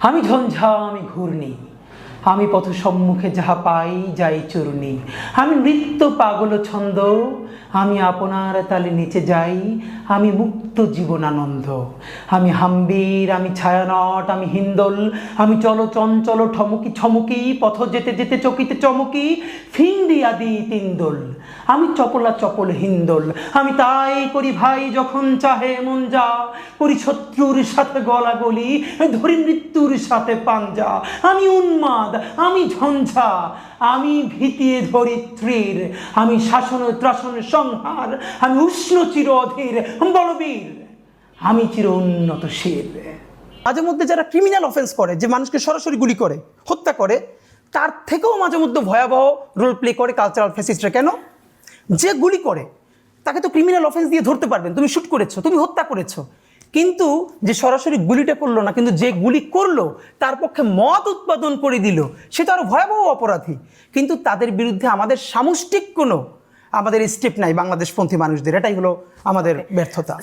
আমি ঝঞ্ঝা আমি ঘূর্ণি, আমি পথ সম্মুখে যাহা পাই যাই চূর্ণি। আমি নৃত্য পাগল ছন্দ, আমি আপনার তালে নিচে যাই, আমি মুক্ত জীবনানন্দ। আমি হাম্বির, আমি ছায়ানট, আমি হিন্দোল, আমি চল চঞ্চল ঠমকি ছমকি, পথ যেতে যেতে চকিতে চমকি, ফিন্দি আদি তিনদোল। আমি চপলা চপল হিন্দোল, আমি তাই করি ভাই যখন চাহে মন যা, করি শত্রুর সাথে গলাগলি, ধরি মৃত্যুর সাথে পাঞ্জা। আমি উন্মাদ, আমি ঝঞ্ঝা, আমি ভীতিয়ে ধরিত্রীর, আমি শাসন ত্রাসন সংহার, আমি উষ্ণ চির অধীর বলবীর, আমি চির উন্নত শির। মাঝে মধ্যে যারা ক্রিমিনাল অফেন্স করে, যে মানুষকে সরাসরি গুলি করে হত্যা করে, তার থেকেও মাঝে মধ্যে ভয়াবহ রোল প্লে করে কালচারাল ফ্যাসিস্টরা। কেন? যে গুলি করে তাকে তো ক্রিমিনাল অফেন্স দিয়ে ধরতে পারবেন, তুমি শুট করেছো, তুমি হত্যা করেছো, কিন্তু যে সরাসরি গুলিটা করলো না, কিন্তু যে গুলি করলো তার পক্ষে মত উৎপাদন করে দিল, সে তো আরো ভয়াবহ অপরাধী। কিন্তু তাদের বিরুদ্ধে আমাদের সামষ্টিক কোনো আমাদের স্টেপ নাই বাংলাদেশপন্থী মানুষদের। এটাই হলো আমাদের ব্যর্থতা।